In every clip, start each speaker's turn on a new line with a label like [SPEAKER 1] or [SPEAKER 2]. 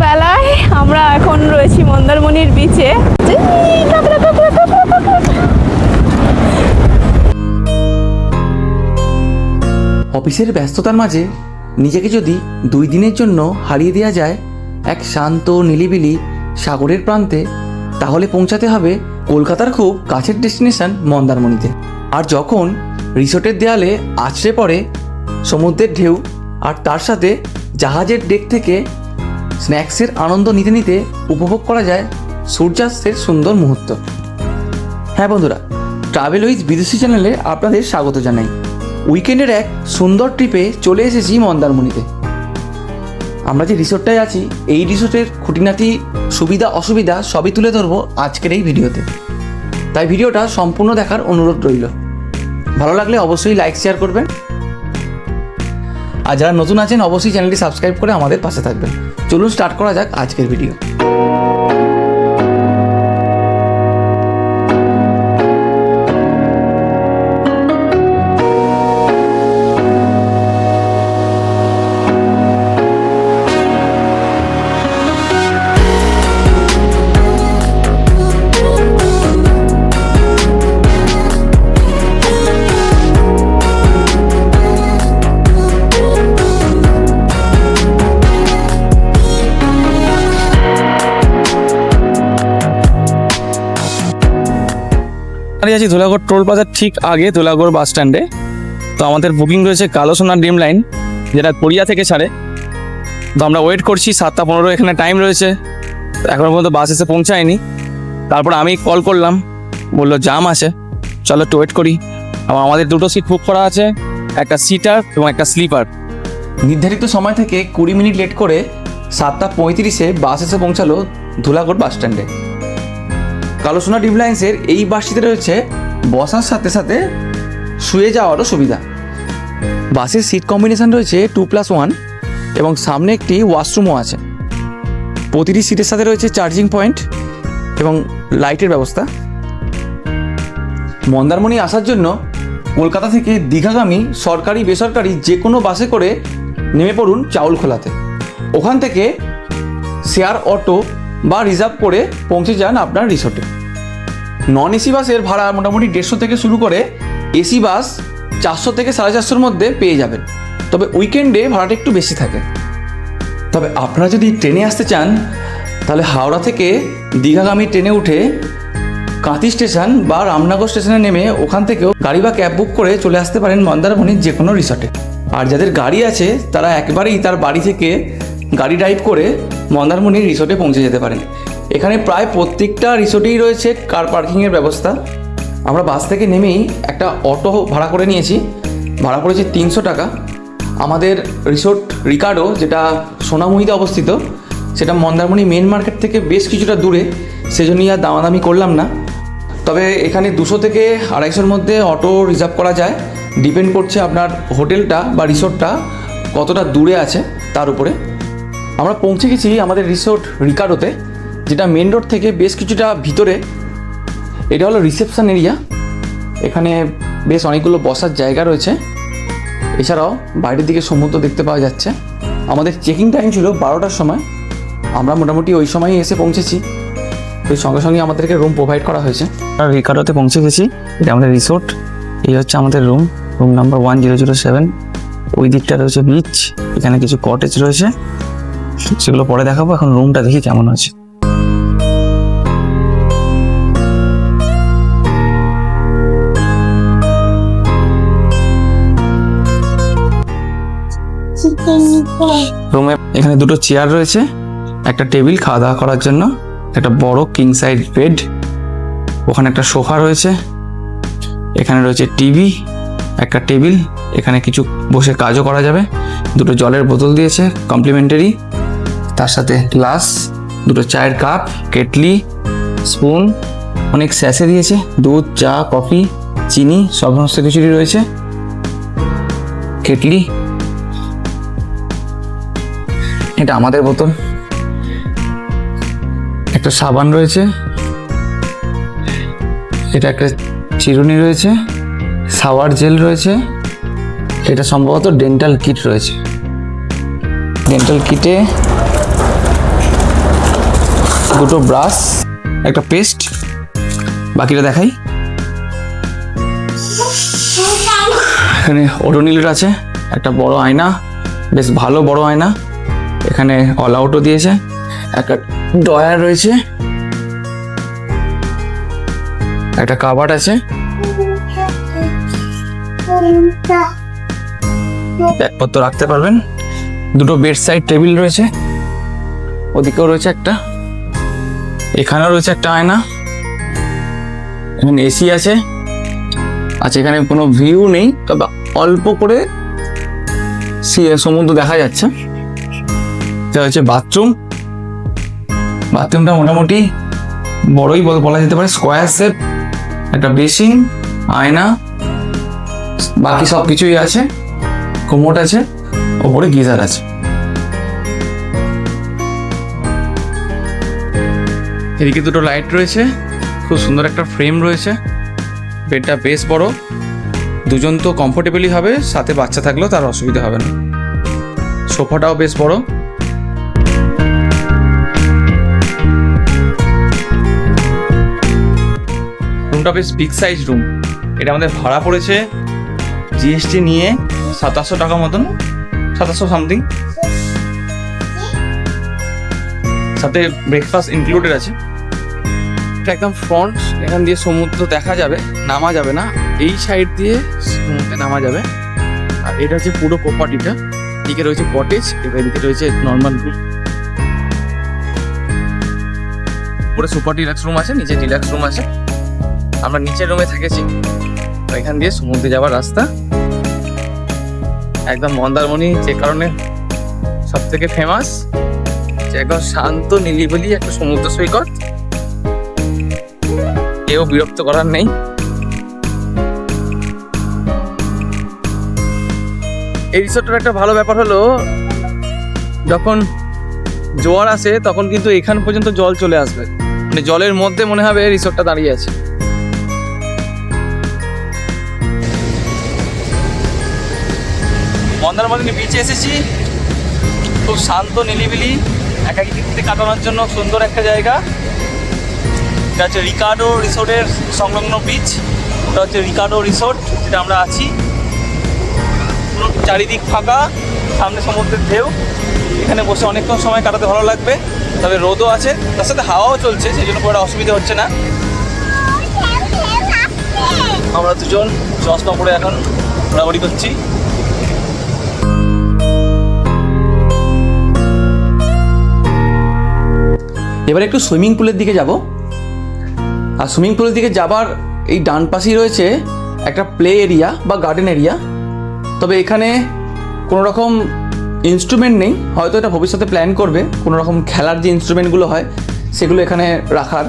[SPEAKER 1] বেলায় আমরা এখন রয়েছি মন্দারমণির বিচে।
[SPEAKER 2] অফিসের ব্যস্ততার মাঝে নিজেকে যদি 2 দিনের জন্য হারিয়ে দেওয়া যায় এক শান্ত নিলিবিলি সাগরের প্রান্তে, তাহলে পৌঁছাতে হবে কলকাতার খুব কাছের ডেস্টিনেশন মন্দারমণিতে। আর যখন রিসোর্টের দেয়ালে আছড়ে পড়ে সমুদ্রের ঢেউ, আর তার সাথে জাহাজের ডেক থেকে স্ন্যাক্সের আনন্দ নিতে নিতে উপভোগ করা যায় সূর্যাস্তের সুন্দর মুহূর্ত। হ্যাঁ বন্ধুরা, ট্রাভেল উইথ বিদেশি চ্যানেলে আপনাদের স্বাগত জানাই। উইকেন্ডের এক সুন্দর ট্রিপে চলে এসেছি মন্দারমণিতে। আমরা যে রিসোর্টটায় আছি, এই রিসোর্টের খুঁটিনাটি সুবিধা অসুবিধা সবই তুলে ধরবো আজকের এই ভিডিওতে, তাই ভিডিওটা সম্পূর্ণ দেখার অনুরোধ রইল। ভালো লাগলে অবশ্যই লাইক শেয়ার করবেন, আর যারা নতুন আছেন অবশ্যই চ্যানেলটি সাবস্ক্রাইব করে আমাদের পাশে থাকবেন। চলুন স্টার্ট করা যাক আজকের ভিডিও।
[SPEAKER 3] দাঁড়িয়ে আছি ধুলাগড় টোল প্লাজার ঠিক আগে ধুলাগড় বাস স্ট্যান্ডে। তো আমাদের বুকিং রয়েছে কালো সোনা ড্রিম লাইন, যেটা গড়িয়া থেকে ছাড়ে। তো আমরা ওয়েট করছি 7টা 15 এখানে টাইম রয়েছে, এখনো পর্যন্ত বাস এসে পৌঁছায়নি। তারপর আমি কল করলাম, বললো জাম আছে, চলো একটু ওয়েট করি। এবং আমাদের 2টো সিট বুক করা আছে, একটা সিটার এবং একটা স্লিপার।
[SPEAKER 2] নির্ধারিত সময় থেকে 20 মিনিট লেট করে 7টা 35-এ বাস এসে পৌঁছালো ধুলাগড় বাস স্ট্যান্ডে। কালো সোনা ড্রিম লাইন্সের এই বাসটিতে রয়েছে বসার সাথে সাথে শুয়ে যাওয়ারও সুবিধা। বাসের সিট কম্বিনেশন রয়েছে 2+1 এবং সামনে একটি ওয়াশরুমও আছে। প্রতিটি সিটের সাথে রয়েছে চার্জিং পয়েন্ট এবং লাইটের ব্যবস্থা। মন্দারমণি আসার জন্য কলকাতা থেকে দীঘাগামী সরকারি বেসরকারি যে কোনো বাসে করে নেমে পড়ুন চাউলখোলাতে। ওখান থেকে শেয়ার অটো বা রিজার্ভ করে পৌঁছে যান আপনার রিসোর্টে। নন এসি বাসের ভাড়া মোটামুটি 150 থেকে শুরু করে, এসি বাস 400 থেকে 450-এর মধ্যে পেয়ে যাবেন। তবে উইকেন্ডে ভাড়াটা একটু বেশি থাকে। তবে আপনারা যদি ট্রেনে আসতে চান, তাহলে হাওড়া থেকে দীঘাগামী ট্রেনে উঠে কাঁথি স্টেশন বা রামনগর স্টেশনে নেমে ওখান থেকেও গাড়ি বা ক্যাব বুক করে চলে আসতে পারেন মন্দারমণির যে কোনো রিসোর্টে। আর যাদের গাড়ি আছে তারা একবারেই তার বাড়ি থেকে গাড়ি ড্রাইভ করে মন্দারমণির রিসোর্টে পৌঁছে যেতে পারেন। এখানে প্রায় প্রত্যেকটা রিসোর্টেই রয়েছে কার পার্কিংয়ের ব্যবস্থা। আমরা বাস থেকে নেমেই একটা অটো ভাড়া করে নিয়েছি, ভাড়া পড়েছে 300 টাকা। আমাদের রিসোর্ট রিকার্ডো, যেটা সোনামুহিতে অবস্থিত, সেটা মন্দারমণি মেন মার্কেট থেকে বেশ কিছুটা দূরে, সেজন্যই আর দামাদামি করলাম না। তবে এখানে 200 থেকে 250-এর মধ্যে অটো রিজার্ভ করা যায়, ডিপেন্ড করছে আপনার হোটেলটা বা রিসোর্টটা কতটা দূরে আছে তার উপরে। আমরা পৌঁছে গেছি আমাদের রিসোর্ট রিকার্ডোতে, যেটা মেন রোড থেকে বেশ কিছুটা ভিতরে। এটা হলো রিসেপশন এরিয়া, এখানে বেশ অনেকগুলো বসার জায়গা রয়েছে। এছাড়াও বাইরের দিকে সমুদ্র দেখতে পাওয়া যাচ্ছে। আমাদের চেকিং টাইম ছিল 12টার সময়, আমরা মোটামুটি ওই সময়ই এসে পৌঁছেছি। তো সঙ্গে সঙ্গে আমাদেরকে রুম প্রোভাইড করা হয়েছে।
[SPEAKER 3] আমরা রিকার্ডোতে পৌঁছে গেছি, এটা আমাদের রিসোর্ট। এই হচ্ছে আমাদের রুম নাম্বার 1007। ওই দিকটা রয়েছে বিচ, এখানে কিছু কটেজ রয়েছে, সেগুলো পরে দেখাবো। এখন রুমটা দেখি কেমন আছে। রুমে এখানে 2টো চেয়ার রয়েছে, একটা টেবিল খাওয়া দাওয়া করার জন্য, একটা বড় কিং সাইজ বেড, ওখানে একটা সোফা রয়েছে, এখানে রয়েছে টিভি, একটা টেবিল, এখানে কিছু বসে কাজও করা যাবে। 2টো জলের বোতল দিয়েছে কমপ্লিমেন্টারি, তার সাথে গ্লাস, 2টো চায়ের কাপ, কেটলি, স্পুন, অনেক স্যাশে দিয়েছে, দুধ, চা, কফি, চিনি সমস্ত কিছুই রয়েছে। কেটলি, এটা আমাদের বোতল, একটা সাবান রয়েছে, এটা একটা চিরুনি রয়েছে, শাওয়ার জেল রয়েছে, এটা সম্ভবত ডেন্টাল কিট রয়েছে। ডেন্টাল কিটে দুটো ব্রাশ, একটা পেস্ট, বাকিটা দেখাই। এখানে ওডোনিলের আছে একটা বড় আয়না, বেশ ভালো বড় আয়না। এখানে অল আউটও দিয়েছে, একটা ডয়ার রয়েছে, একটা কাভার্ড আছে, ব্যাগপত্র রাখতে পারবেন। দুটো বেড সাইড টেবিল রয়েছে, ওদিকেও রয়েছে একটা, এখানেও রয়েছে একটা আয়না। এখানে এসি আছে। আচ্ছা, এখানে কোনো ভিউ নেই, তবে অল্প করে সমুদ্র দেখা যাচ্ছে। এটা হচ্ছে বাথরুম। বাথরুমটা মোটামুটি বড়ই বলা যেতে পারে, স্কোয়ার শেপ। একটা বেসিন, আয়না, বাকি সব কিছুই আছে। কোমোড আছে, ওপরে গিজার আছে। এদিকে দুটো লাইট রয়েছে, খুব সুন্দর একটা ফ্রেম রয়েছে। বেডটা বেশ বড়, দুজন তো কমফোর্টেবলই হবে, সাথে বাচ্চা থাকলেও তার অসুবিধা হবে না। সোফাটাও বেশ বড়। রুমটা বেশ বিগ সাইজ রুম। এটা আমাদের ভাড়া পড়েছে জিএসটি নিয়ে 2700 টাকা মতন, 2700 সামথিং। সাথে ব্রেকফাস্ট ইনক্লুডেড আছে। এটা একদম ফ্রন্ট, এখান দিয়ে সমুদ্র দেখা যাবে, নামা যাবে না। এই সাইড দিয়ে সমুদ্রে নামা যাবে। আর এটা হচ্ছে পুরো প্রপার্টিটা। এদিকে রয়েছে কটেজ, এদিকে রয়েছে নর্মাল রুম। উপরে সুপার ডিলাক্স রুম আছে, নিচে ডিলাক্স রুম আছে। আমরা নিচের রুমে থেকেছি। এখান দিয়ে সমুদ্রে যাওয়ার রাস্তা। একদম মন্দারমণি যে কারণে সব থেকে ফেমাস, যে একদম শান্ত নিরিবিলি একটা সমুদ্র সৈকত। কেউ বিরক্ত করার নেই। এই রিসোর্টের একটা ভালো ব্যাপার হলো, যখন জোয়ার আসে তখন কিন্তু এখান পর্যন্ত জল চলে আসবে, মানে জলের মধ্যে মনে হবে রিসোর্টটা দাঁড়িয়ে আছে। মন্দারমণি বিচে এসেছি, খুব শান্ত নিরিবিলি একাকিত্বে কাটানোর জন্য সুন্দর একটা জায়গা। এটা হচ্ছে রিকার্ডো রিসোর্টের সংলগ্ন বিচ। ওটা হচ্ছে রিকার্ডো রিসোর্ট, যেটা আমরা আছি। পুরো চারিদিক ফাঁকা, সামনে সমুদ্রের ঢেউ। এখানে বসে অনেকক্ষণ সময় কাটাতে ভালো লাগবে। তবে রোদও আছে, তার সাথে হাওয়াও চলছে, সেই জন্য কোনো অসুবিধা হচ্ছে না। আমরা দুজন চশমা পরে এখন ঘোরাঘুরি করছি।
[SPEAKER 2] এবার একটু সুইমিং পুলের দিকে যাব। আর সুইমিং পুলের দিকে যাবার এই ডান পাশেই রয়েছে একটা প্লে এরিয়া বা গার্ডেন এরিয়া। তবে এখানে কোনো রকম ইনস্ট্রুমেন্ট নেই, হয়তো এটা ভবিষ্যতে প্ল্যান করবে কোনো রকম খেলার যে ইনস্ট্রুমেন্টগুলো হয় সেগুলো এখানে রাখার।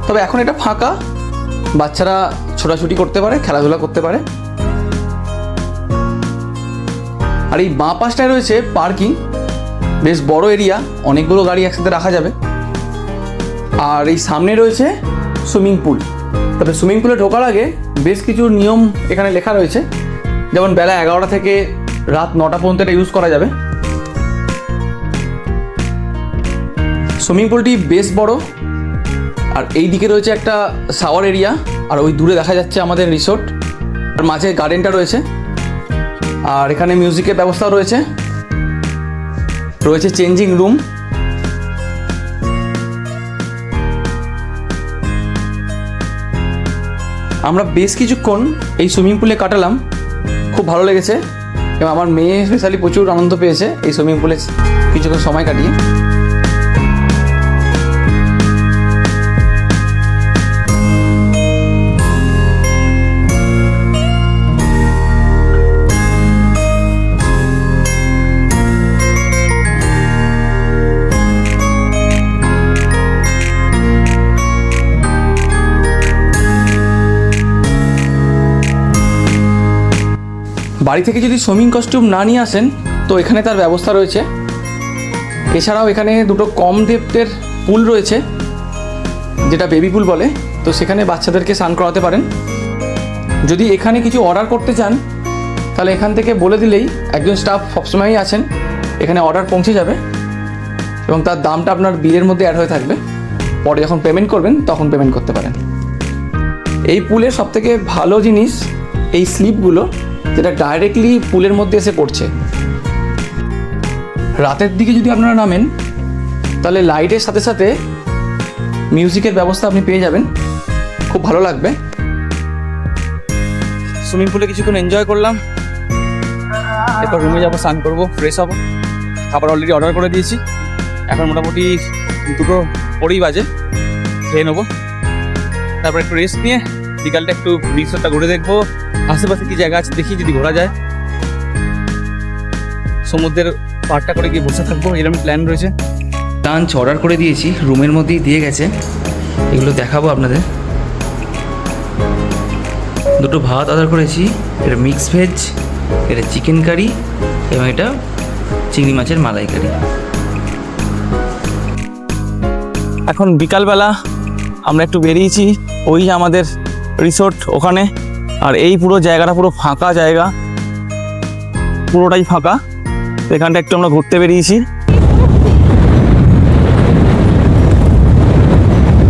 [SPEAKER 2] তবে এখন এটা ফাঁকা, বাচ্চারা ছোটাছুটি করতে পারে, খেলাধুলা করতে পারে। আর এই বাঁ পাশটায় রয়েছে পার্কিং, বেশ বড় এরিয়া, অনেকগুলো গাড়ি একসাথে রাখা যাবে। আর এই সামনে রয়েছে সুইমিং পুল। তবে সুইমিং পুলে ঢোকার আগে বেশ কিছু নিয়ম এখানে লেখা রয়েছে, যেমন বেলা 11টা থেকে রাত 9টা পর্যন্ত এটা ইউজ করা যাবে। সুইমিং পুলটি বেশ বড়। আর এই দিকে রয়েছে একটা শাওয়ার এরিয়া, আর ওই দূরে দেখা যাচ্ছে আমাদের রিসোর্ট। আর মাঝে গার্ডেনটা রয়েছে। আর এখানে মিউজিকের ব্যবস্থাও রয়েছে, রয়েছে চেঞ্জিং রুম। আমরা বেশ কিছুক্ষণ এই সুইমিং পুলে কাটালাম, খুব ভালো লেগেছে। এবং আমার মেয়ে স্পেশালি প্রচুর আনন্দ পেয়েছে এই সুইমিং পুলে কিছুক্ষণ সময় কাটিয়ে। বাড়ি থেকে যদি সুইমিং কস্টিউম না নিয়ে আসেন তো এখানে তার ব্যবস্থা রয়েছে। এছাড়াও এখানে দুটো কম ডেপথের পুল রয়েছে, যেটা বেবি পুল বলে, তো সেখানে বাচ্চাদেরকে স্নান করাতে পারেন। যদি এখানে কিছু অর্ডার করতে চান তাহলে তাহলে এখান থেকে বলে দিলেই একজন স্টাফ সবসময়ই আছেন, এখানে অর্ডার পৌঁছে যাবে এবং তার দামটা আপনার বিলের মধ্যে অ্যাড হয়ে থাকবে। পরে যখন পেমেন্ট করবেন তখন পেমেন্ট করতে পারেন। এই পুলের সবথেকে ভালো জিনিস এই স্লিপগুলো, যেটা ডাইরেক্টলি পুলের মধ্যে এসে পড়ছে। রাতের দিকে যদি আপনারা নামেন তাহলে লাইটের সাথে সাথে মিউজিকের ব্যবস্থা আপনি পেয়ে যাবেন, খুব ভালো লাগবে। সুইমিং পুলে কিছুক্ষণ এনজয় করলাম, এরপর রুমে যাবো, স্নান করবো, ফ্রেশ হবো। খাবার অলরেডি অর্ডার করে দিয়েছি, এখন মোটামুটি 2টো পরেই বাজে, খেয়ে নেবো। তারপর একটু রেস্ট নিয়ে বিকালটা একটু রিসোর্টটা ঘুরে দেখবো, আশেপাশে কী জায়গা আছে দেখি, যদি ঘোরা যায়। সমুদ্রের পাড়টা করে গিয়ে বসে থাকবো, এরকম প্ল্যান রয়েছে। লাঞ্চ অর্ডার করে দিয়েছি, রুমের মধ্যেই দিয়ে গেছে, এগুলো দেখাবো আপনাদের। 2টো ভাত অর্ডার করেছি, এটা মিক্স ভেজ, এটা চিকেন কারি এবং এটা চিংড়ি মাছের মালাইকারি। এখন বিকালবেলা আমরা একটু বেরিয়েছি, ওই আমাদের রিসোর্ট ওখানে। আর এই পুরো জায়গাটা পুরো ফাঁকা জায়গা, পুরোটাই ফাঁকা। এখানটা একটু আমরা ঘুরতে বেরিয়েছি।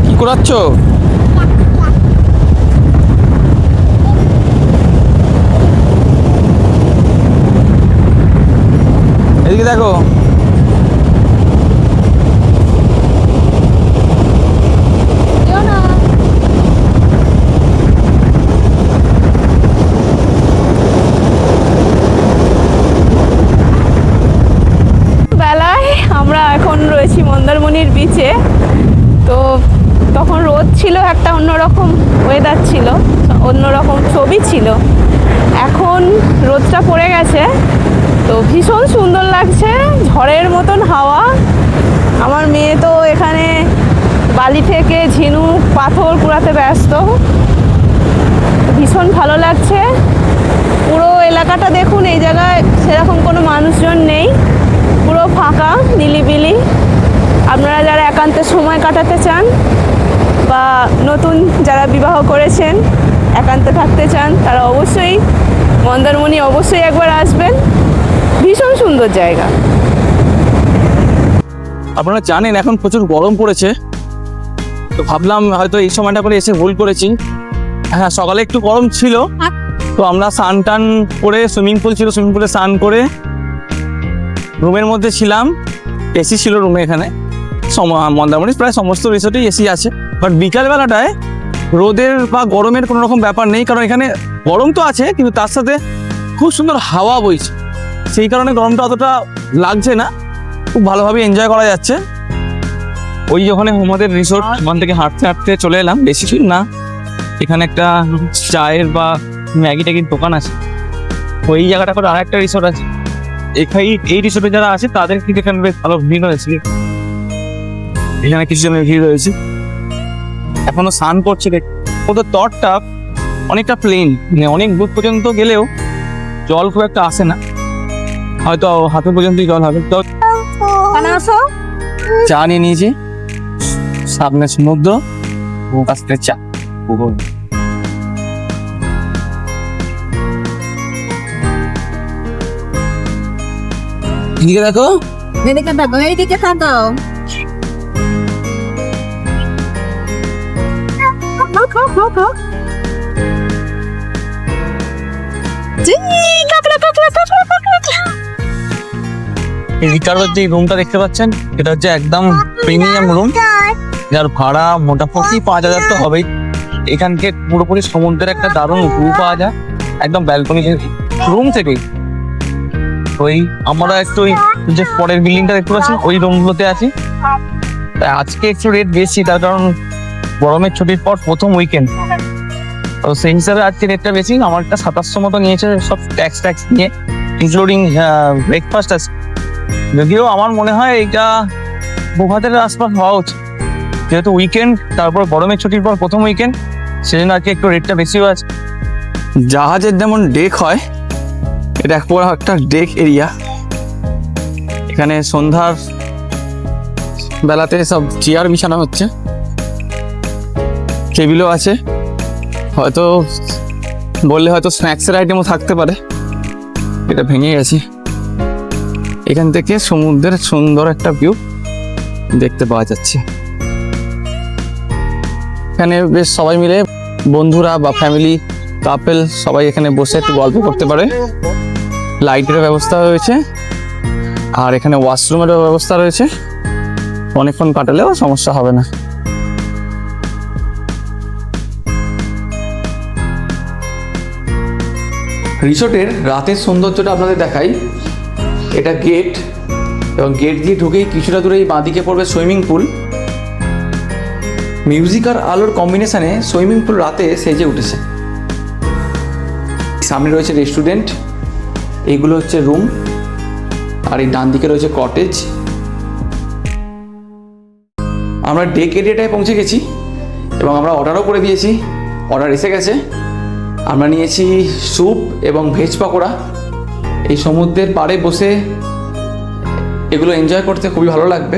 [SPEAKER 2] কি করাচ্ছ? এদিকে দেখো,
[SPEAKER 1] বেলায় আমরা এখন রয়েছি মন্দারমণির বিচে। তো তখন রোদ ছিল, একটা অন্যরকম ওয়েদার ছিল, অন্যরকম ছবি ছিল। এখন রোদটা পড়ে গেছে, তো ভীষণ সুন্দর লাগছে, ঝড়ের মতন হাওয়া। আমার মেয়ে তো এখানে বালি থেকে ঝিনুক পাথর কুড়াতে ব্যস্ত, ভীষণ ভালো লাগছে। পুরো এলাকাটা দেখুন, এই জায়গায় সেরকম কোনো মানুষজন নেই, পুরো ফাঁকা নিলিবিলি। আপনারা যারা একান্তে সময় কাটাতে চান বা নতুন যারা বিবাহ করেছেন একান্তে থাকতে চান, তারা অবশ্যই মন্দারমণি অবশ্যই একবার আসবেন, ভীষণ সুন্দর জায়গা।
[SPEAKER 2] আপনারা জানেন এখন প্রচুর গরম পড়েছে, তো ভাবলাম হয়তো এই সময়টা করে এসে ভুল করেছি। হ্যাঁ, সকালে একটু গরম ছিল, তো আমরা স্নান টান করে, সুইমিং পুল ছিল, সুইমিং পুলে স্নান করে রুমের মধ্যে ছিলাম। এসি ছিল রুমে, এখানে মন্দারমণির প্রায় সমস্ত রিসোর্টেই এসি আছে। বাট বিকালবেলাটায় রোদের বা গরমের কোনো রকম ব্যাপার নেই, কারণ এখানে গরম তো আছে কিন্তু তার সাথে খুব সুন্দর হাওয়া বইছে, সেই কারণে গরমটা অতটা লাগছে না, খুব ভালোভাবে এনজয় করা যাচ্ছে। ওই ওখানে আমাদের রিসোর্ট, ওখান থেকে হাঁটতে হাঁটতে চলে এলাম, বেশি দূর না। এখানে একটা চায়ের বা ম্যাগি ট্যাগির দোকান আছে, ওই জায়গাটা করে আর একটা রিসোর্ট আছে। এই রিসোর্টে যারা আছে তাদের কিন্তু এখানে বেশ ভালো ভিড় হয়েছে, এখানে কিছু জনের ভিড় রয়েছে। এখনো স্নান করছে, ওদের তটটা অনেকটা প্লেন, মানে অনেক দূর পর্যন্ত গেলেও জল খুব একটা আসে না, হয়তো হাতে পর্যন্তই জল হবে। তো চা নিয়ে নিয়েছি, সামনে সমুদ্র, কাছ থেকে চা। এদিকে দেখো,
[SPEAKER 4] এইদিকে তাকাও।
[SPEAKER 2] রিকার্ডোর যে রুমটা দেখতে পাচ্ছেন, এটা হচ্ছে একদম প্রিমিয়াম রুম, যার ভাড়া মোটামুটি 5,000 তো হবেই। এখান থেকে পুরোপুরি সমুদ্রের একটা দারুণ ভিউ পাওয়া যায়, একদম ব্যালকনি রুম থেকেই। ওই আমরা একটু ওই যে পরের বিল্ডিংটা দেখতে পাচ্ছি, ওই রুমগুলোতে আছি। তাই আজকে একটু রেট বেশি, তার কারণ গরমের ছুটির পর প্রথম উইকেন্ড, তো সেই হিসাবে আজকে রেটটা বেশি। আমারটা 2700 মতো নিয়েছে, সব ট্যাক্স নিয়ে, ইনক্লুডিং ব্রেকফাস্ট আছে। যদিও আমার মনে হয় এইটা 2000-এর আশপাশ হওয়া উচিত, যেহেতু উইকেন্ড, তারপর গরমের ছুটির পর প্রথম উইকেন্ড, সেজন্য আজকে একটু রেটটা বেশিও আছে। জাহাজের যেমন ডেক হয়, এটা পুরো একটা ডেক এরিয়া। এখানে সন্ধ্যার বেলাতে সব চেয়ার বিছানো হচ্ছে, টেবিলও আছে, হয়তো বললে হয়তো স্ন্যাক্সের আইটেমও থাকতে পারে।
[SPEAKER 3] এটা ভেঙে গেছে। এখান থেকে সমুদ্রের সুন্দর একটা ভিউ দেখতে পাওয়া যাচ্ছে। এখানে বেশ সবাই মিলে বন্ধুরা বা ফ্যামিলি কাপেল সবাই এখানে বসে একটু গল্প করতে পারে। লাইটের ব্যবস্থা রয়েছে আর এখানে ওয়াশরুমেরও ব্যবস্থা রয়েছে। অনেকক্ষণ কাটালেও সমস্যা হবে না।
[SPEAKER 2] রিসোর্টের রাতের সৌন্দর্যটা আপনাদের দেখাই। এটা গেট, এবং গেট দিয়ে ঢুকেই কিছুটা দূরেই বাঁদিকে পড়বে সুইমিং পুল। মিউজিক আর আলোর কম্বিনেশনে সুইমিং পুল রাতে সেজে উঠেছে। সামনে রয়েছে রেস্টুরেন্ট, এইগুলো হচ্ছে রুম, আর এই ডান দিকে রয়েছে কটেজ। আমরা ডেক এরিয়াটায় পৌঁছে গেছি এবং আমরা অর্ডারও করে দিয়েছি। অর্ডার এসে গেছে। আমরা নিয়েছি স্যুপ এবং ভেজ পকোড়া। এই সমুদ্রের পাড়ে বসে এগুলো এনজয় করতে খুবই ভালো লাগবে।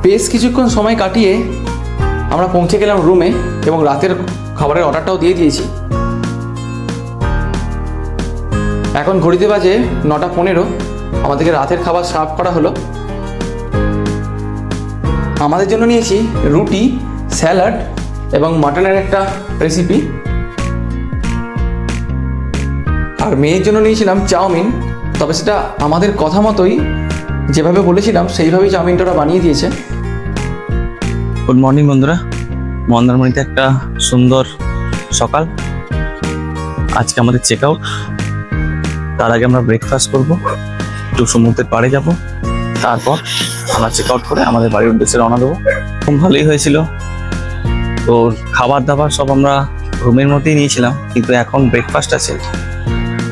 [SPEAKER 2] বেশ কিছুক্ষণ সময় কাটিয়ে আমরা পৌঁছে গেলাম রুমে এবং রাতের খাবারের অর্ডারটাও দিয়ে দিয়েছি। এখন ঘড়িতে বাজে 9:15। আমাদেরকে রাতের খাবার সার্ভ করা হলো। আমাদের জন্য নিয়েছি রুটি, স্যালাড এবং মাটনের একটা রেসিপি। আর মেয়ের জন্য নিয়েছিলাম চাউমিন, তবে সেটা আমাদের কথা মতোই যেভাবে বলেছিলাম সেইভাবেই চাউমিনটা ওরা বানিয়ে দিয়েছে।
[SPEAKER 3] গুড মর্নিং বন্ধুরা, মন্দারমণিতে একটা সুন্দর সকাল। আজকে আমাদের চেক আউট। তার আগে আমরা ব্রেকফাস্ট করব, একটু সমুদ্রের পাড়ে যাব, তারপর আমরা চেক আউট করে আমাদের বাড়ির উদ্দেশ্যে রওনা দেবো। খুব ভালোই হয়েছিল। তো খাবার দাবার সব আমরা রুমের মধ্যেই নিয়েছিলাম, কিন্তু এখন ব্রেকফাস্ট আছে,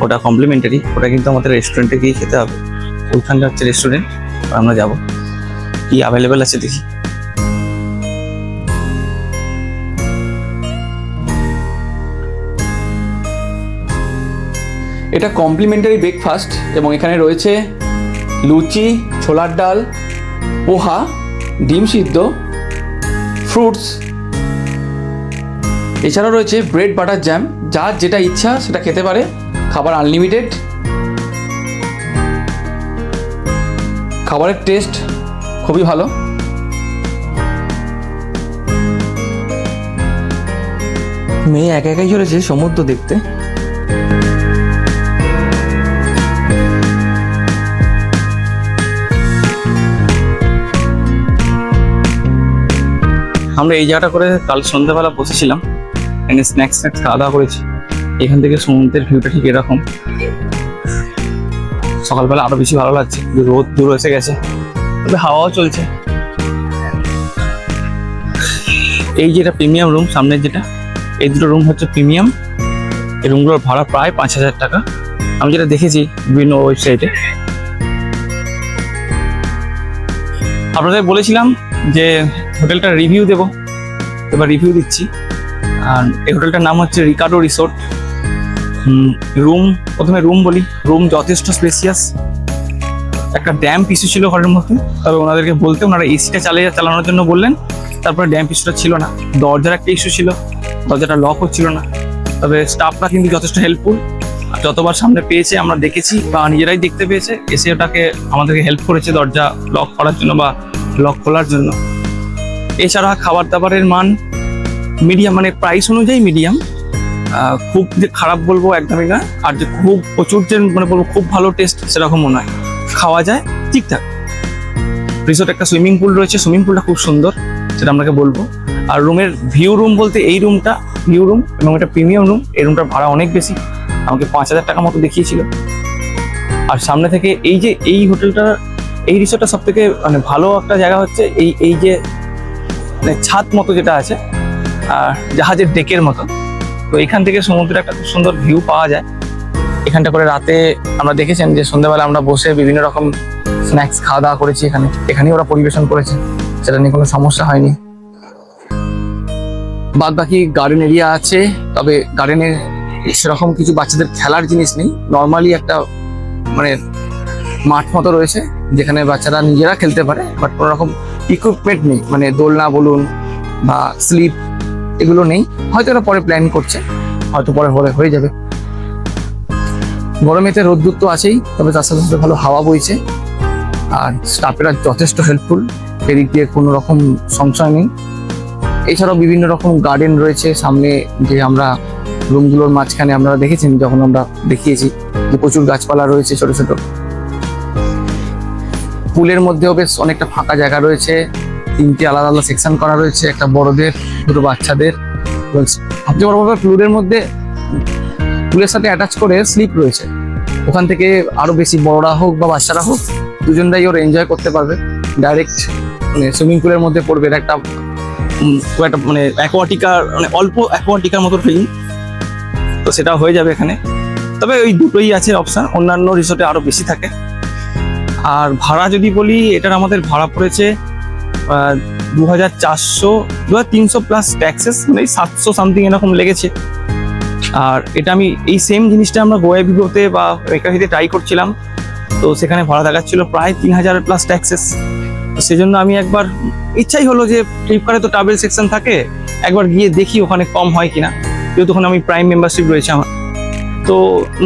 [SPEAKER 3] ওটা কমপ্লিমেন্টারি। ওটা কিন্তু আমাদের রেস্টুরেন্টে গিয়ে খেতে হবে। ওইখানটা হচ্ছে রেস্টুরেন্ট, আমরা যাব। কি অ্যাভেলেবেল আছে দেখি।
[SPEAKER 2] এটা কমপ্লিমেন্টারি ব্রেকফাস্ট এবং এখানে রয়েছে লুচি, ছোলার ডাল, পোহা, ডিম সিদ্ধ, ফ্রুটস, এছাড়াও রয়েছে ব্রেড বাটার জ্যাম। যার যেটা ইচ্ছা সেটা খেতে পারে। খাবার আনলিমিটেড। খাবারের টেস্ট খুবই ভালো। মেয়ে একা একাই চলেছে সমুদ্র দেখতে।
[SPEAKER 3] আমরা এই জায়গাটা করে কাল সন্ধ্যাবেলা বসেছিলাম, এখানে স্ন্যাক্স খাওয়া দাওয়া করেছি। এখান থেকে সমুদ্রের ভিউটা ঠিক এরকম। সকালবেলা আরো বেশি ভালো লাগছে, রোদ দূর এসে গেছে, তবে হাওয়াও চলছে। এই যেটা প্রিমিয়াম রুম, সামনের যেটা, এই দুটো রুম হচ্ছে প্রিমিয়াম। এই রুমগুলোর ভাড়া প্রায় 5,000 টাকা, আমি যেটা দেখেছি বিভিন্ন ওয়েবসাইটে। আপনাদের বলেছিলাম যে হোটেলটা রিভিউ দেবো, এবার রিভিউ দিচ্ছি। আর এই হোটেলটার নাম হচ্ছে রিকার্ডো রিসোর্ট। রুম, প্রথমে রুম বলি। রুম যথেষ্ট স্পেসিয়াস। একটা ড্যাম্প ইস্যু ছিল ঘরের মধ্যে, তবে ওনাদেরকে বলতে ওনারা এসিটা চালানোর জন্য বললেন। তারপরে ড্যাম্প ইস্যুটা ছিল না। দরজার একটা ইস্যু ছিল, দরজাটা লক হচ্ছিল না। তবে স্টাফরা কিন্তু যথেষ্ট হেল্পফুল। যতবার সামনে পেয়েছে আমরা দেখেছি বা নিজেরাই দেখতে পেয়েছে, এসে ওটাকে আমাদেরকে হেল্প করেছে দরজা লক করার জন্য বা লক খোলার জন্য। এছাড়া খাবার দাবারের মান মিডিয়াম, মানে প্রাইস অনুযায়ী মিডিয়াম। খুব যে খারাপ বলবো একদমই না, আর যে খুব প্রচুর যে মানে বলবো খুব ভালো টেস্ট সেরকমও নয়, খাওয়া যায় ঠিকঠাক। রিসোর্ট একটা সুইমিং পুল রয়েছে, সুইমিং পুলটা খুব সুন্দর, সেটা আপনাকে বলবো। আর রুমের ভিউ রুম বলতে এই রুমটা ভিউ রুম এবং এটা প্রিমিয়াম রুম। এই রুমটার ভাড়া অনেক বেশি, আমাকে 5,000 টাকা মতো দেখিয়েছিল। আর সামনে থেকে এই যে এই হোটেলটা, এই রিসোর্টটা সব থেকে মানে ভালো একটা জায়গা হচ্ছে এই যে মানে ছাদ মতো যেটা আছে, আর জাহাজের ডেকের মতো। তো এখান থেকে সমুদ্রের একটা খুব সুন্দর ভিউ পাওয়া যায়। এখানটা করে রাতে আমরা দেখেছেন যে সন্ধ্যাবেলা আমরা বসে বিভিন্ন রকম স্ন্যাক্স খাওয়া দাওয়া করেছি। এখানেই ওরা পরিবেশন করেছে, সেটা নিয়ে কোনো সমস্যা হয়নি। বাদ বাকি গার্ডেন এরিয়া আছে, তবে গার্ডেনে সেরকম কিছু বাচ্চাদের খেলার জিনিস নেই। নর্মালি একটা মানে মাঠ মতো রয়েছে যেখানে বাচ্চারা নিজেরা খেলতে পারে, বাট কোনো রকম ইকুইপমেন্ট নেই, মানে দোলনা বলুন বা স্লিপ এগুলো নেই। হয়তো এরা পরে প্ল্যান করছে, হয়তো পরে হয়ে যাবে। গরমেতে রোদ্দুর তো আছেই, তবে তার সাথে সাথে ভালো হাওয়া বইছে, আর স্টাফেরা যথেষ্ট হেল্পফুল, এদিক দিয়ে কোনো রকম সংশয় নেই। এছাড়াও বিভিন্ন রকম গার্ডেন রয়েছে সামনে, যে আমরা রুমগুলোর মাঝখানে আপনারা দেখেছেন যখন আমরা দেখিয়েছি যে প্রচুর গাছপালা রয়েছে ছোট ছোট। পুলের মধ্যেও বেশ অনেকটা ফাঁকা জায়গা রয়েছে, 3টে আলাদা আলাদা সেকশন করা রয়েছে, একটা বড়দের, দুটো বাচ্চাদের। সবচেয়ে বড় ব্যাপার পুলের মধ্যে পুলের সাথে অ্যাটাচ করে স্লিপ রয়েছে, ওখান থেকে আরো বেশি বড়রা হোক বা বাচ্চারা হোক দুজনরাই ওর এনজয় করতে পারবে। ডাইরেক্ট মানে সুইমিং পুলের মধ্যে পড়বে, এটা একটা মানে অ্যাকোয়াটিকার, মানে অল্প অ্যাকোয়াটিকার মতো ফিলিং, তো সেটা হয়ে যাবে এখানে। তবে ওই দুটোই আছে অপশান, অন্যান্য রিসোর্টে আরো বেশি থাকে। আর ভাড়া যদি বলি, এটার আমাদের ভাড়া পড়েছে 2400, 2300 প্লাস ট্যাক্সেস, মানে 700 সামথিং এরকম লেগেছে। আর এটা আমি এই সেম জিনিসটা আমরা গোয়া ভিভোতে বা একাহিতে ট্রাই করছিলাম, তো সেখানে ভাড়া দেখাচ্ছিল প্রায় 3000 প্লাস ট্যাক্সেস। তো সেজন্য আমি একবার ইচ্ছাই হলো যে ফ্লিপকার্টে তো ট্রাভেল সেকশন থাকে, একবার গিয়ে দেখি ওখানে কম হয় কিনা, যেহেতু ওখানে আমি প্রাইম মেম্বারশিপ রয়েছে আমার। তো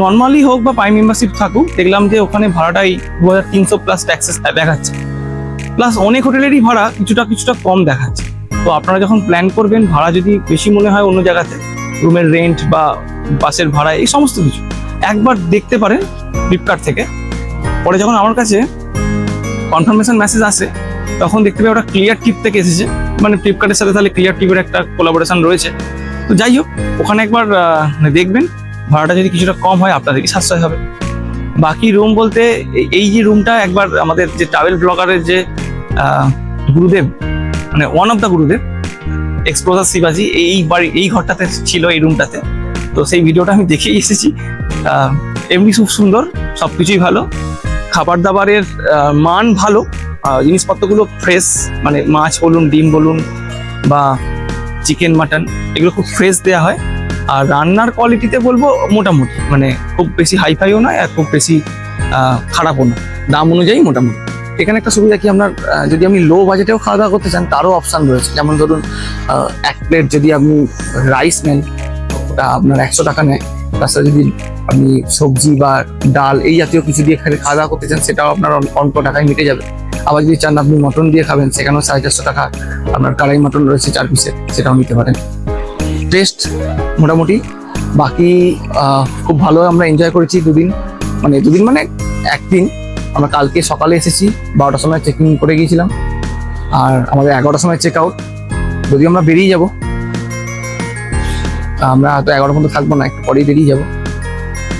[SPEAKER 3] নর্মালি হোক বা প্রাইম মেম্বারশিপ থাকুক, দেখলাম যে ওখানে ভাড়াটাই 2300 প্লাস ট্যাক্সেস দেখাচ্ছে, প্লাস অনেক হোটেলেরই ভাড়া কিছুটা কম দেখাচ্ছে। তো আপনারা যখন প্ল্যান করবেন, ভাড়া যদি বেশি মনে হয় অন্য জায়গাতে, রুমের রেন্ট বা বাসের ভাড়া এই সমস্ত কিছু একবার দেখতে পারেন ফ্লিপকার্ট থেকে। পরে যখন আমার কাছে কনফার্মেশন মেসেজ আসে, তখন দেখতে পাই ওটা ক্লিয়ার টিপ থেকে এসেছে, মানে ফ্লিপকার্টের সাথে তাহলে ক্লিয়ার টিপের একটা কোলাবোরেশন রয়েছে। তো যাই হোক, ওখানে একবার দেখবেন, ভাড়াটা যদি কিছুটা কম হয় আপনাদেরই সাশ্রয় হবে। বাকি রুম বলতে এই যে রুমটা, একবার আমাদের যে ট্রাভেল ব্লগারের যে গুরুদেব, মানে ওয়ান অফ দ্য গুরুদেব এক্সপ্লোজার শিবাজি, এই ঘরটাতে ছিল, এই রুমটাতে। তো সেই ভিডিওটা আমি দেখেই এসেছি। এমনি খুব সুন্দর, সবকিছুই ভালো, খাবার দাবারের মান ভালো, জিনিসপত্রগুলো ফ্রেশ, মানে মাছ বলুন, ডিম বলুন বা চিকেন মাটন, এগুলো খুব ফ্রেশ দেওয়া হয়। আর রান্নার কোয়ালিটিতে বলবো মোটামুটি, মানে খুব বেশি হাইফাইও নয় আর খুব বেশি খারাপও না, দাম অনুযায়ী মোটামুটি। এখানে একটা সুবিধা কি, আপনার যদি আপনি লো বাজেটেও খাওয়া দাওয়া করতে চান, তারও অপশান রয়েছে। যেমন ধরুন, এক প্লেট যদি আপনি রাইস নেন, ওটা আপনার 100 টাকা নেয়। তার সাথে যদি আপনি সবজি বা ডাল এই জাতীয় কিছু দিয়ে খাওয়া দাওয়া করতে চান, সেটাও আপনার অল্প টাকায় মিটে যাবে। আবার যদি চান আপনি মটন দিয়ে খাবেন, সেখানেও 450 টাকা আপনার কড়াই মটন রয়েছে 4 পিসের, সেটাও নিতে পারেন। টেস্ট মোটামুটি, বাকি খুব ভালো আমরা এনজয় করেছি দুদিন মানে একদিন। আমরা কালকে সকালে এসেছি, 12টার সময় চেক ইন করে গিয়েছিলাম, আর আমাদের 11টার সময় চেক আউট। যদি আমরা বেরিয়ে যাব, আমরা হয়তো 11 পর্যন্ত থাকবো না, একটু পরেই বেরিয়ে যাব।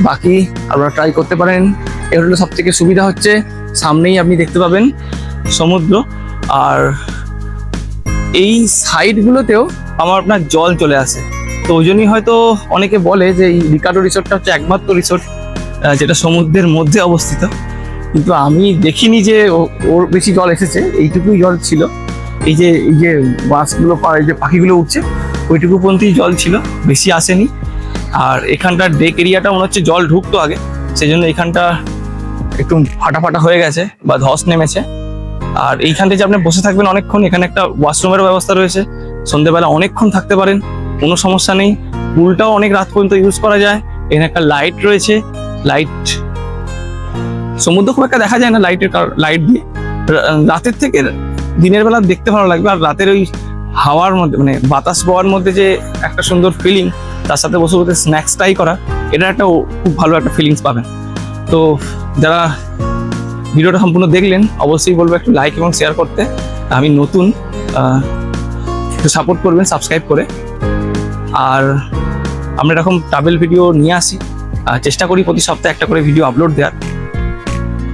[SPEAKER 3] বাকি আপনারা ট্রাই করতে পারেন। এর হলো সব থেকে সুবিধা হচ্ছে, সামনেই আপনি দেখতে পাবেন সমুদ্র, আর এই সাইডগুলোতেও আপনার জল চলে আসে। তো ওই জন্যই হয়তো অনেকে বলে যে এই রিকার্ডো রিসোর্টটা হচ্ছে একমাত্র রিসোর্ট যেটা সমুদ্রের মধ্যে অবস্থিত, কিন্তু আমি দেখিনি যে ওর বেশি জল এসেছে। এইটুকুই জল ছিল, এই যে বাসগুলো এই যে পাখিগুলো উঠছে, ওইটুকু পর্যন্তই জল ছিল, বেশি আসেনি। আর এখানটার ডেক এরিয়াটা মনে হচ্ছে জল ঢুকতো আগে, সেই জন্য এখানটা একটু ফাটা হয়ে গেছে বা ধস নেমেছে। আর এইখান থেকে আপনি বসে থাকবেন অনেকক্ষণ, এখানে একটা ওয়াশরুমের ব্যবস্থা রয়েছে, সন্ধ্যেবেলা অনেকক্ষণ থাকতে পারেন, কোনো সমস্যা নেই। পুলটাও অনেক রাত পর্যন্ত ইউজ করা যায়। এখানে একটা লাইট রয়েছে, লাইট, সমুদ্র খুব একটা দেখা যায় না লাইট দিয়ে। রাতের থেকে দিনের বেলা দেখতে ভালো লাগবে। আর রাতের ওই হাওয়ার মধ্যে, মানে বাতাস বওয়ার মধ্যে যে একটা সুন্দর ফিলিং, তার সাথে বসে বসে স্ন্যাক্স ট্রাই করা, এটা একটা খুব ভালো একটা ফিলিংস পাবেন। তো যারা ভিডিওটা সম্পূর্ণ দেখলেন, অবশ্যই বলবো একটু লাইক এবং শেয়ার করতে। আমি নতুন, একটু সাপোর্ট করবেন সাবস্ক্রাইব করে। আর আমরা এরকম ট্রাভেল ভিডিও নিয়ে আসি, চেষ্টা করি প্রতি সপ্তাহে একটা করে ভিডিও আপলোড দেওয়ার।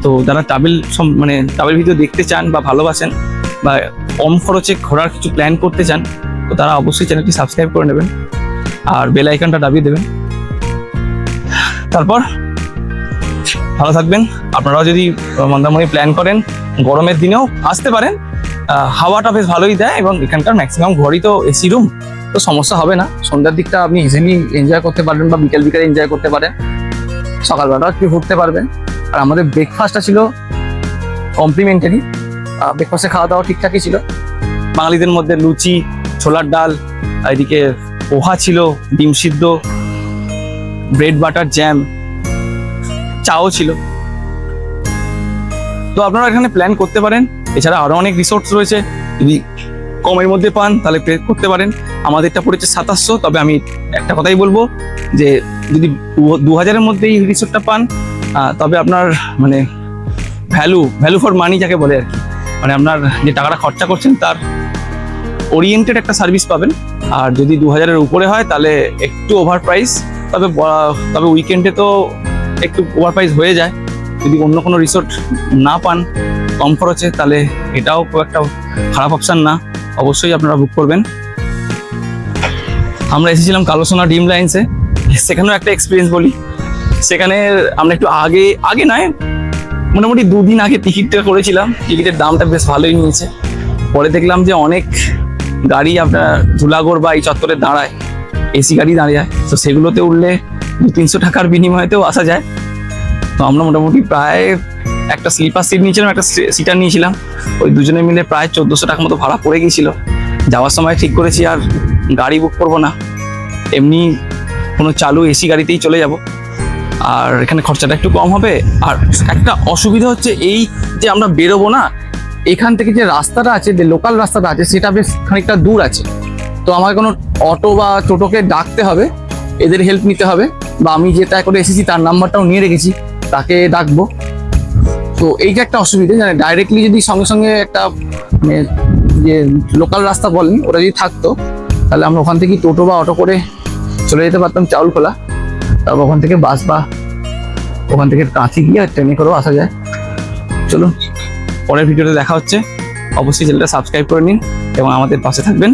[SPEAKER 3] তো যারা ট্রাভেল ভিডিও দেখতে চান বা ভালোবাসেন বা কম খরচে ঘোরার কিছু প্ল্যান করতে চান, তো তারা অবশ্যই চ্যানেলটি সাবস্ক্রাইব করে নেবেন আর বেল আইকনটা দাবিয়ে দেবেন। তারপর ভালো থাকবেন। আপনারাও যদি মন্দারমণি প্ল্যান করেন, গরমের দিনেও আসতে পারেন, হাওয়াটা বেশ ভালোই দেয় এবং এখানকার ম্যাক্সিমাম ঘরই তো এসি রুম, তো সমস্যা হবে না। সন্ধ্যার দিকটা আপনি ইজিলি এনজয় করতে পারবেন বা বিকেলে এনজয় করতে পারেন, সকালবেলাটাও একটু ঘুরতে পারবেন। আর আমাদের ব্রেকফাস্টটা ছিল কমপ্লিমেন্টারি, ব্রেকফাস্টে খাওয়া দাওয়া ঠিকঠাকই ছিল। বাঙালিদের মধ্যে লুচি, ছোলার ডাল, আর এদিকে পোহা ছিল, ডিম সিদ্ধ, ব্রেড বাটার জ্যাম, চাও ছিল। তো আপনারা এখানে প্ল্যান করতে পারেন। এছাড়া আরো অনেক রিসোর্টস রয়েছে, যদি কমের মধ্যে পান তাহলে পে করতে পারেন। আমাদেরটা পড়েছে 2700। তবে আমি একটা কথাই বলবো যে যদি 2000-এর মধ্যে এই রিসোর্টটা পান, তবে আপনার মানে ভ্যালু ফর মানি যাকে বলে আর কি, মানে আপনার যে টাকাটা খরচা করছেন তার ওরিয়েন্টেড একটা সার্ভিস পাবেন। আর যদি 2000-এর উপরে হয় তাহলে একটু ওভার প্রাইস, তবে উইকেন্ডে তো একটু ওভার প্রাইস হয়ে যায়। যদি অন্য কোনো রিসোর্ট না পান কম খরচে, তাহলে এটাও খুব একটা খারাপ অপশান না, অবশ্যই আপনারা বুক করবেন। আমরা এসেছিলাম কালো সোনা ড্রিম লাইন্সে, সেখানেও একটা এক্সপিরিয়েন্স বলি। সেখানে আমরা একটু আগে নয়, মোটামুটি 2 দিন আগে টিকিটটা করেছিলাম। টিকিটের দামটা বেশ ভালোই নিয়েছে। পরে দেখলাম যে অনেক গাড়ি আপনার ধুলাগড় বা এই চত্বরে দাঁড়ায়, এসি গাড়ি দাঁড়িয়ে, তো সেগুলোতে উঠলে 200-300 টাকার বিনিময়েতেও আসা যায়। তো আমরা মোটামুটি প্রায় একটা স্লিপার সিট নিয়েছিলাম, একটা সিটার নিয়েছিলাম, ওই দুজনে মিলে প্রায় 1400 টাকার মতো ভাড়া পড়ে গিয়েছিল। যাওয়ার সময় ঠিক করেছি আর গাড়ি বুক করবো না, এমনি কোনো চালু এসি গাড়িতেই চলে যাব। আর এখানে খরচাটা একটু কম হবে। আর একটা অসুবিধা হচ্ছে এই যে আমরা বেরোবো না, এখান থেকে যে রাস্তাটা আছে, যে লোকাল রাস্তাটা আছে, সেটা বেশ খানিকটা দূর আছে। তো আমাকে কোনো অটো বা টোটোকে ডাকতে হবে, এদের হেল্প নিতে হবে, বা আমি যেটা করে এসেছি তার নাম্বারটাও নিয়ে রেখেছি, তাকে ডাকবো। তো এই যে একটা অসুবিধা, মানে ডাইরেক্টলি যদি সঙ্গে সঙ্গে একটা মানে যে লোকাল রাস্তা বলেন ওটা যদি থাকতো, তাহলে আমরা ওখান থেকে টোটো বা অটো করে চলে যেতে পারতাম চাউলখোলা। তারপর ওখান থেকে বাস বা ওখান থেকে কাঁচি গিয়ে ট্রেনে করেও আসা যায়। চলুন, পরের ভিডিওতে দেখা হচ্ছে। অবশ্যই চ্যানেলটা সাবস্ক্রাইব করে নিন এবং আমাদের পাশে থাকবেন।